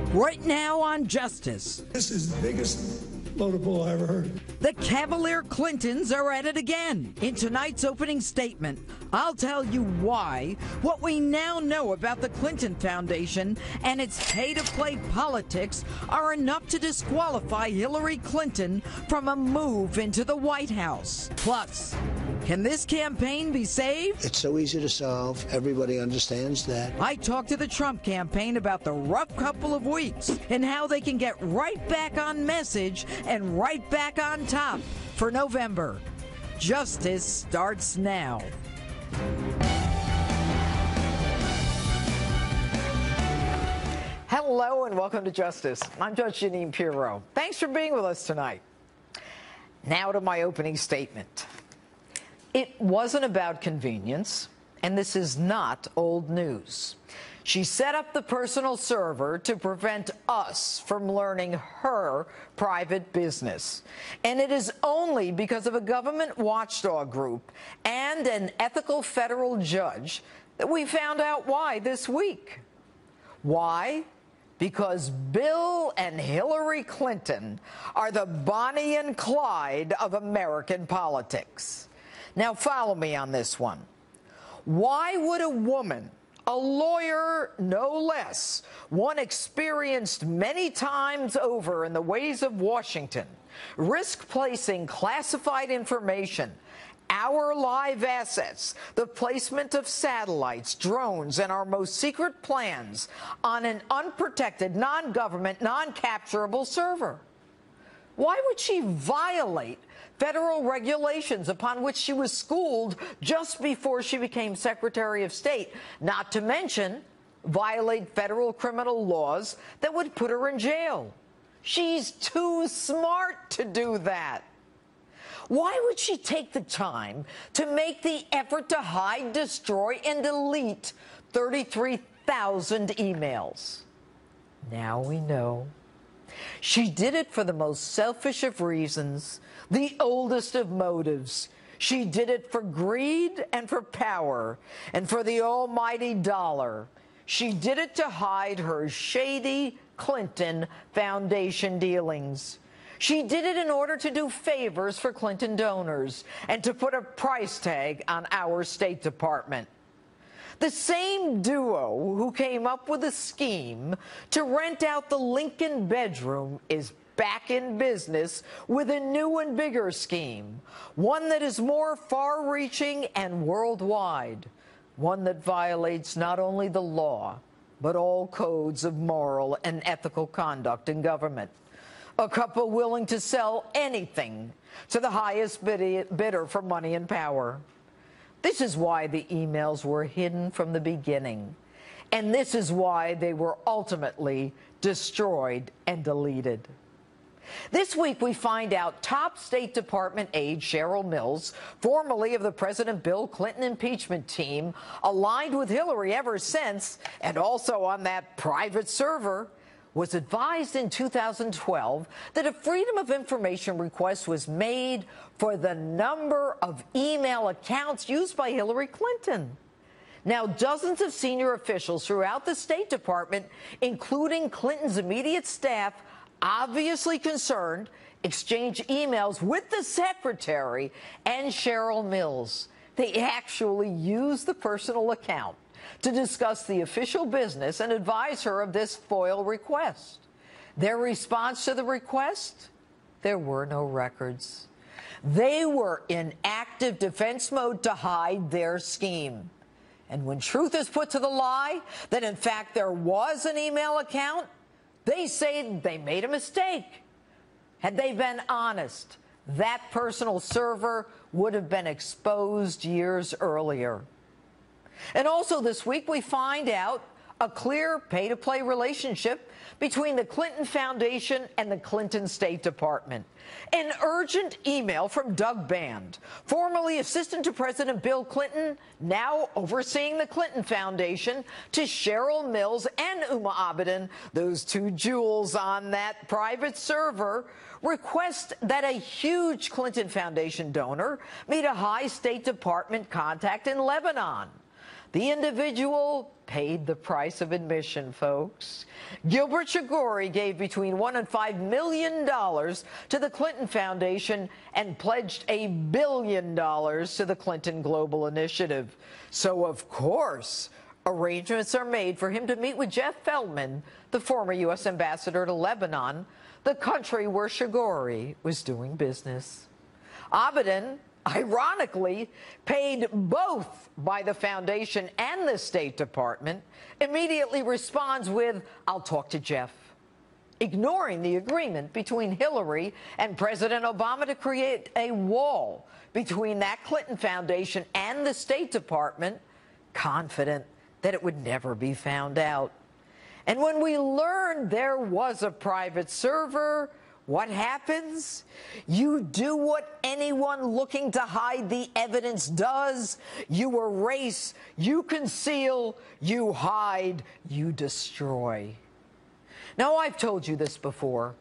Right now on Justice. This is the biggest load of bull I ever heard. The Cavalier Clintons are at it again. In tonight's opening statement, I'll tell you why, what we now know about the Clinton Foundation and its pay-to-play politics are enough to disqualify Hillary Clinton from a move into the White House. Plus, can this campaign be saved? It's so easy to solve. Everybody understands that. I talked to the Trump campaign about the rough couple of weeks and how they can get right back on message and right back on top for November. Justice starts now. Hello and welcome to Justice. I'm Judge Jeanine Pirro. Thanks for being with us tonight. Now to my opening statement. It wasn't about convenience, and this is not old news. She set up the personal server to prevent us from learning her private business. And it is only because of a government watchdog group and an ethical federal judge that we found out why this week. Why? Because Bill and Hillary Clinton are the Bonnie and Clyde of American politics. Now, follow me on this one. Why would a woman, a lawyer no less, one experienced many times over in the ways of Washington, risk placing classified information, our live assets, the placement of satellites, drones, and our most secret plans on an unprotected, non-government, non-capturable server? Why would she violate federal regulations upon which she was schooled just before she became Secretary of State, not to mention violate federal criminal laws that would put her in jail? She's too smart to do that. Why would she take the time to make the effort to hide, destroy, and delete 33,000 emails? Now we know. She did it for the most selfish of reasons, the oldest of motives. She did it for greed and for power and for the almighty dollar. She did it to hide her shady Clinton Foundation dealings. She did it in order to do favors for Clinton donors and to put a price tag on our State Department. The same duo who came up with a scheme to rent out the Lincoln bedroom is back in business with a new and bigger scheme, one that is more far-reaching and worldwide, one that violates not only the law, but all codes of moral and ethical conduct in government. A couple willing to sell anything to the highest bidder for money and power. This is why the emails were hidden from the beginning, and this is why they were ultimately destroyed and deleted. This week, we find out top State Department aide Cheryl Mills, formerly of the President Bill Clinton impeachment team, aligned with Hillary ever since, and also on that private server, was advised in 2012 that a Freedom of Information request was made for the number of email accounts used by Hillary Clinton. Now, dozens of senior officials throughout the State Department, including Clinton's immediate staff, obviously concerned, exchanged emails with the secretary and Cheryl Mills. They actually used the personal account to discuss the official business and advise her of this FOIL request. Their response to the request? There were no records. They were in active defense mode to hide their scheme. And when truth is put to the lie, that in fact there was an email account, they say they made a mistake. Had they been honest, that personal server would have been exposed years earlier. And also this week, we find out a clear pay-to-play relationship between the Clinton Foundation and the Clinton State Department. An urgent email from Doug Band, formerly assistant to President Bill Clinton, now overseeing the Clinton Foundation, to Cheryl Mills and Huma Abedin, those two jewels on that private server, request that a huge Clinton Foundation donor meet a high State Department contact in Lebanon. The individual paid the price of admission, folks. Gilbert Chagoury gave between $1 and $5 million to the Clinton Foundation and pledged $1 billion to the Clinton Global Initiative. So, of course, arrangements are made for him to meet with Jeff Feldman, the former U.S. ambassador to Lebanon, the country where Chagoury was doing business. Abadan, ironically, paid both by the foundation and the State Department, immediately responds with, "I'll talk to Jeff," ignoring the agreement between Hillary and President Obama to create a wall between that Clinton Foundation and the State Department, confident that it would never be found out. And when we learned there was a private server, what happens? You do what anyone looking to hide the evidence does. You erase, you conceal, you hide, you destroy. Now, I've told you this before.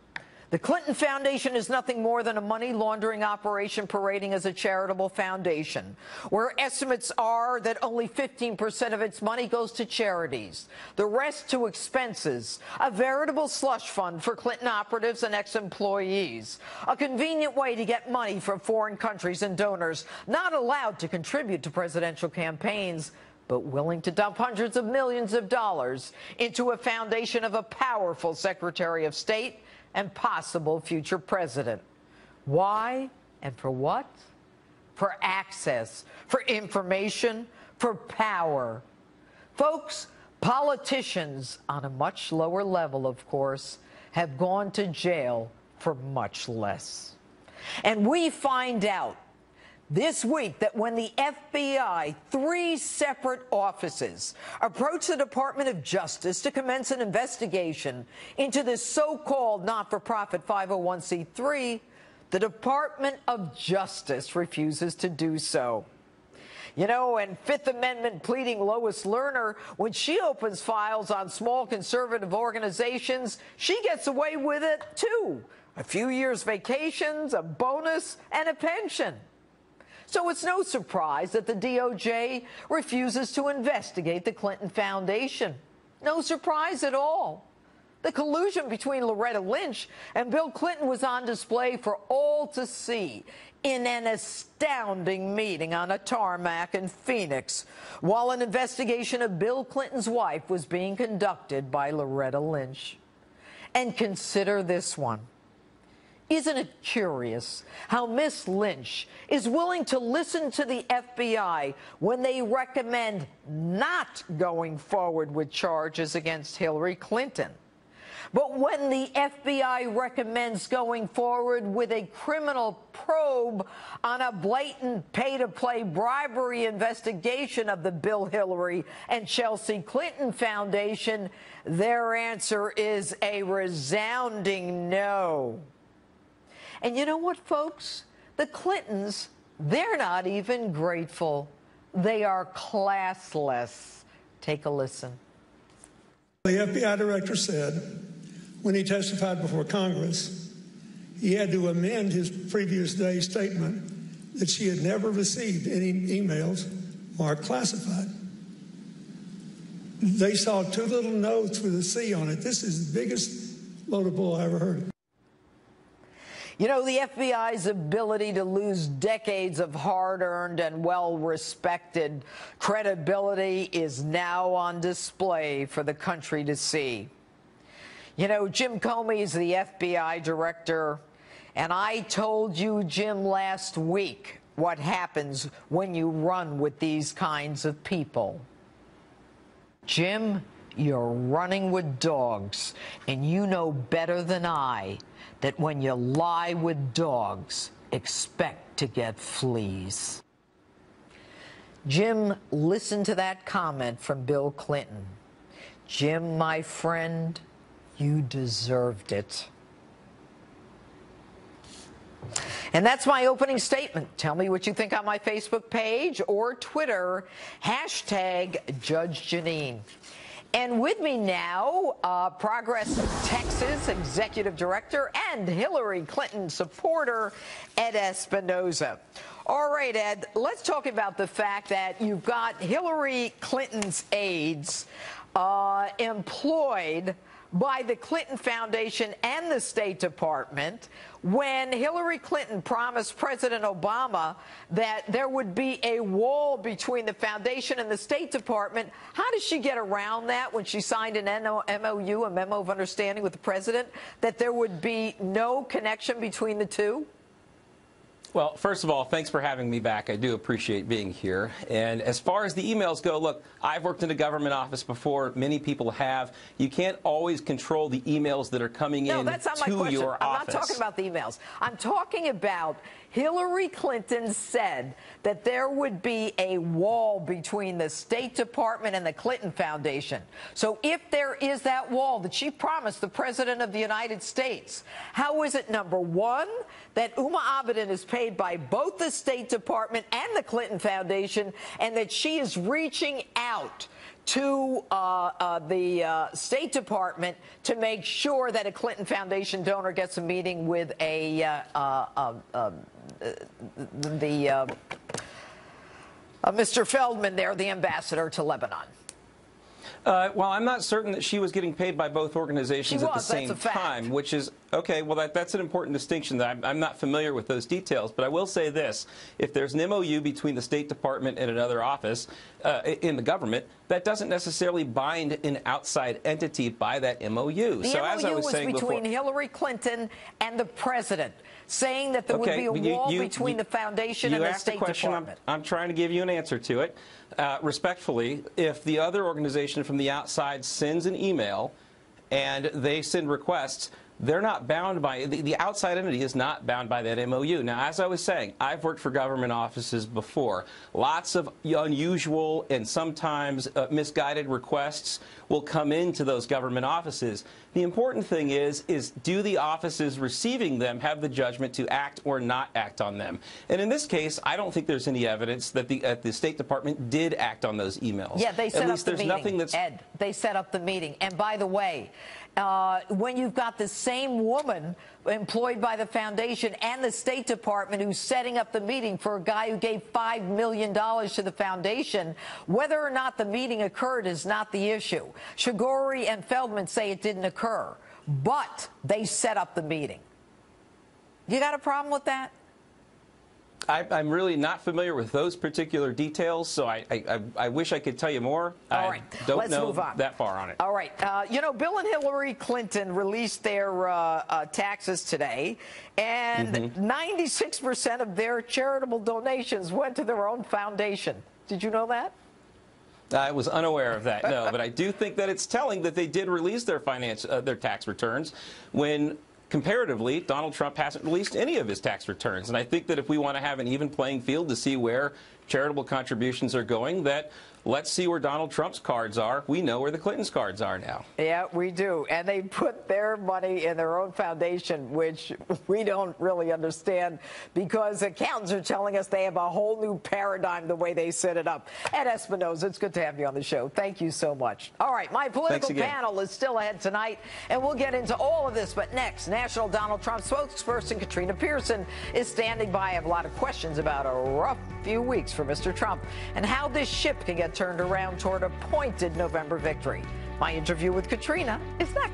The Clinton Foundation is nothing more than a money laundering operation parading as a charitable foundation, where estimates are that only 15% of its money goes to charities, the rest to expenses, a veritable slush fund for Clinton operatives and ex-employees, a convenient way to get money from foreign countries and donors not allowed to contribute to presidential campaigns, but willing to dump hundreds of millions of dollars into a foundation of a powerful Secretary of State and possible future president. Why and for what? For access, for information, for power. Folks, politicians on a much lower level, of course, have gone to jail for much less. And we find out this week that when the FBI, 3 separate offices, approached the Department of Justice to commence an investigation into this so-called not-for-profit 501c3, the Department of Justice refuses to do so. You know, and Fifth Amendment pleading Lois Lerner, when she opens files on small conservative organizations, she gets away with it, too. A few years' vacations, a bonus, and a pension. So it's no surprise that the DOJ refuses to investigate the Clinton Foundation. No surprise at all. The collusion between Loretta Lynch and Bill Clinton was on display for all to see in an astounding meeting on a tarmac in Phoenix, while an investigation of Bill Clinton's wife was being conducted by Loretta Lynch. And consider this one. Isn't it curious how Miss Lynch is willing to listen to the FBI when they recommend not going forward with charges against Hillary Clinton? But when the FBI recommends going forward with a criminal probe on a blatant pay-to-play bribery investigation of the Bill Hillary and Chelsea Clinton Foundation, their answer is a resounding no. And you know what, folks? The Clintons, they're not even grateful. They are classless. Take a listen. The FBI director said when he testified before Congress, he had to amend his previous day's statement that she had never received any emails marked classified. They saw 2 little notes with a C on it. This is the biggest load of bull I ever heard. You know, the FBI's ability to lose decades of hard-earned and well-respected credibility is now on display for the country to see. You know, Jim Comey is the FBI director, and I told you, Jim, last week what happens when you run with these kinds of people. Jim, you're running with dogs, and you know better than I that when you lie with dogs, expect to get fleas. Jim, listen to that comment from Bill Clinton. Jim, my friend, you deserved it. And that's my opening statement. Tell me what you think on my Facebook page or Twitter, #Judge Jeanine. And with me now, Progress Texas Executive Director and Hillary Clinton supporter, Ed Espinoza. All right, Ed, let's talk about the fact that you've got Hillary Clinton's aides employed by the Clinton Foundation and the State Department when Hillary Clinton promised President Obama that there would be a wall between the foundation and the State Department. How does she get around that when she signed an MOU, a memo of understanding with the president, that there would be no connection between the two? Well, first of all, thanks for having me back. I do appreciate being here. And as far as the emails go, look, I've worked in a government office before. Many people have. You can't always control the emails that are coming in that's not my to question. your I'm office. not talking about the emails. I'm talking about Hillary Clinton said that there would be a wall between the State Department and the Clinton Foundation. So if there is that wall that she promised the President of the United States, how is it, number one, that Huma Abedin is paid by both the State Department and the Clinton Foundation, and that she is reaching out to the State Department to make sure that a Clinton Foundation donor gets a meeting with Mr. Feldman there, the ambassador to Lebanon? Well, I'm not certain that she was getting paid by both organizations at the same time, which is, okay, well, that's an important distinction. That I'm not familiar with those details, but I will say this. If there's an MOU between the State Department and another office in the government, that doesn't necessarily bind an outside entity by that MOU. The MOU was between Hillary Clinton and the president, saying that there would be a wall between the foundation and the State Department. I'm trying to give you an answer to it. Respectfully, if the other organization from the outside sends an email and they send requests, they're not bound by, the outside entity is not bound by that MOU. Now, as I was saying, I've worked for government offices before. Lots of unusual and sometimes misguided requests will come into those government offices. The important thing is do the offices receiving them have the judgment to act or not act on them? And in this case, I don't think there's any evidence that the State Department did act on those emails. Yeah, they set up the meeting. Nothing that's... Ed, they set up the meeting. And by the way, when you've got the same woman employed by the foundation and the State Department who's setting up the meeting for a guy who gave $5 million to the foundation, whether or not the meeting occurred is not the issue. Shigori and Feldman say it didn't occur, but they set up the meeting. You got a problem with that? I'm really not familiar with those particular details, so I wish I could tell you more. All right, I don't know that far on it. All right. You know, Bill and Hillary Clinton released their taxes today, and 96% of their charitable donations went to their own foundation. Did you know that? I was unaware of that, no. But I do think that it's telling that they did release their tax returns when, comparatively, Donald Trump hasn't released any of his tax returns. And I think that if we want to have an even playing field to see where charitable contributions are going, that let's see where Donald Trump's cards are. We know where the Clintons' cards are now. Yeah, we do. And they put their money in their own foundation, which we don't really understand because accountants are telling us they have a whole new paradigm the way they set it up. Ed Espinoza, it's good to have you on the show. Thank you so much. All right, my political panel is still ahead tonight, and we'll get into all of this. But next, National Donald Trump spokesperson Katrina Pearson is standing by. I have a lot of questions about a rough few weeks for Mr. Trump and how this ship can get turned around toward a pointed November victory. My interview with Katrina is next.